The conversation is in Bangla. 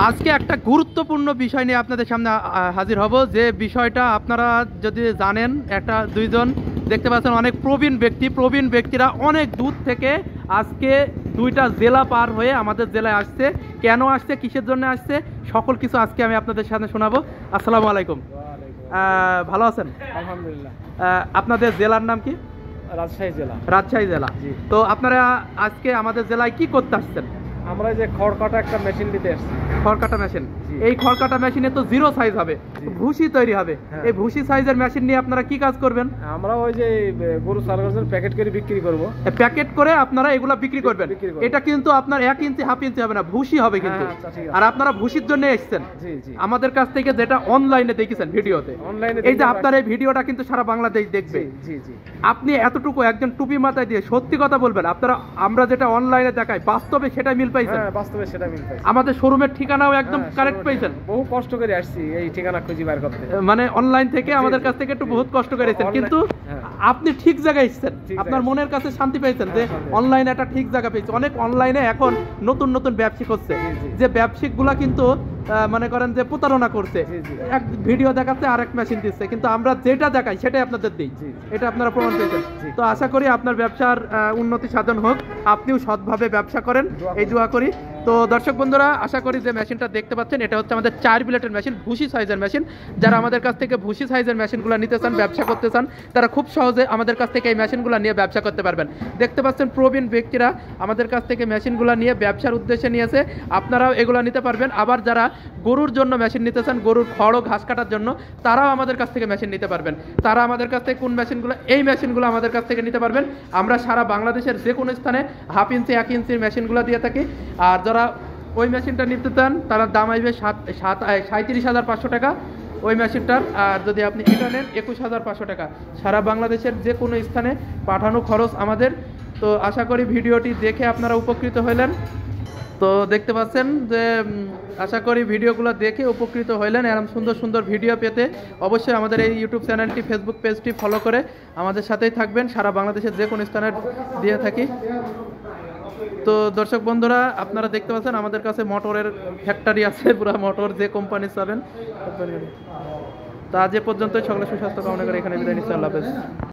আজকে একটা গুরুত্বপূর্ণ বিষয় নিয়ে আপনাদের সামনে হাজির হব, যে বিষয়টা আপনারা যদি জানেন, একটা দুইজন দেখতে পাচ্ছেন অনেক প্রবীণ ব্যক্তিরা অনেক দূর থেকে আজকে দুইটা জেলা পার হয়ে আমাদের জেলায় আসছে। কেন আসছে, কিসের জন্য আসছে, সকল কিছু আজকে আমি আপনাদের সামনে শোনাবো। আসসালামু আলাইকুম। ভালো আছেন? আলহামদুলিল্লাহ। আপনাদের জেলার নাম কি? রাজশাহী জেলা। তো আপনারা আজকে আমাদের জেলায় কি করতে আসছেন? আমরা যে খড়কাটা একটা মেশিন দিতে আসছি। খড়কাটা মেশিন, এই খড়কাটা মেশিনে তো জিরো সাইজ হবে, ভুসি তৈরি হবে। এই ভুসি সাইজের মেশিন নিয়ে আপনারা কি কাজ করবেন? আমরা ওই যে গরু সার্ভিসের প্যাকেট করে বিক্রি করব। প্যাকেট করে আপনারা এগুলা বিক্রি করবেন। এটা কিন্তু আপনার 1 ইঞ্চি হাফ ইঞ্চি হবে না, ভুসি হবে কিন্তু। আর আপনারা ভুসির জন্য এসেছেন আমাদের কাছ থেকে, যেটা অনলাইনে দেখেছেন ভিডিওতে। এই যে আপনার এই ভিডিওটা কিন্তু সারা বাংলাদেশ দেখবে। আপনি এতটুকু একজন টুপি মাথায় দিয়ে সত্যি কথা বলবেন, আপনারা আমরা যেটা অনলাইনে দেখাই বাস্তবে সেটা মিল পাইছেন? বাস্তবে সেটা মিল পাইছি। আমাদের শোরুমের ঠিকানাও একদম কারেক্ট পাইছেন? বহু কষ্ট করে আসছি এই ঠিকানা খুঁজে বের করতে। মানে অনলাইন থেকে আমাদের কাছ থেকে একটু বহুত কষ্ট করেছেন, কিন্তু আপনি ঠিক জায়গায় এসেছেন। আপনার মনের কাছে শান্তি পেয়েছেন যে অনলাইনে একটা ঠিক জায়গা পেয়েছে। অনেক অনলাইনে এখন নতুন নতুন ব্যবসায়িক হচ্ছে, যে ব্যবসায়িকগুলা কিন্তু মনে করেন যে প্রতারণা করছে, এক ভিডিও দেখাচ্ছে আরেক মেশিন দিচ্ছে, কিন্তু আমরা যেটা দেখাই সেটাই আপনাদের দিই। এটা আপনারা প্রমাণ পেয়েছেন। তো আশা করি আপনার ব্যবসার উন্নতি সাধন হোক, আপনিও সৎভাবে ব্যবসা করেন, এই দোয়া করি। তো দর্শক বন্ধুরা, আশা করি যে মেশিনটা দেখতে পাচ্ছেন এটা হচ্ছে আমাদের 4 প্লেটের মেশিন, ভুসি সাইজের মেশিন। যারা আমাদের কাছ থেকে ভুসি সাইজের মেশিনগুলো নিতে চান, ব্যবসা করতে চান, তারা খুব সহজে আমাদের কাছ থেকে এই মেশিনগুলো নিয়ে ব্যবসা করতে পারবেন। দেখতে পাচ্ছেন প্রবীণ ব্যক্তিরা আমাদের কাছ থেকে মেশিনগুলো নিয়ে ব্যবসার উদ্দেশ্যে নিয়েছে, আপনারাও এগুলো নিতে পারবেন। আবার যারা গরুর জন্য মেশিন নিতে চান, গরুর খড় ও ঘাস কাটার জন্য, তারাও আমাদের কাছ থেকে মেশিন নিতে পারবেন। তারা আমাদের কাছ থেকে কোন মেশিনগুলো, এই মেশিনগুলো আমাদের কাছ থেকে নিতে পারবেন। আমরা সারা বাংলাদেশের যে কোনো স্থানে হাফ ইঞ্চি 1 ইঞ্চির মেশিনগুলো দিয়ে থাকি। আর যারা ওই মেশিনটা নিতে চান তারা দাম আসবে 37,500 টাকা ওই মেশিনটার। আর যদি আপনি এটা নেন 21,500 টাকা। সারা বাংলাদেশের যে কোনো স্থানে পাঠানো খরচ আমাদের। তো আশা করি ভিডিওটি দেখে আপনারা উপকৃত হলেন। তো দেখতে পাচ্ছেন যে আশা করি ভিডিওগুলো দেখে উপকৃত হইলেন। এরকম সুন্দর সুন্দর ভিডিও পেতে অবশ্যই আমাদের এই ইউটিউব চ্যানেলটি, ফেসবুক পেজটি ফলো করে আমাদের সাথেই থাকবেন। সারা বাংলাদেশের যে কোনো স্থানে দিয়ে থাকি। তো দর্শক বন্ধুরা, আপনারা দেখতে পাচ্ছেন আমাদের কাছে মোটরের ফ্যাক্টরি আছে, পুরো মোটর যে কোম্পানি চাবেন। তা আজ এ পর্যন্ত, সকলে সুস্বাস্থ্য কামনা করে এখানে বিদায় নিচ্ছি। আল্লাহ হাফেজ।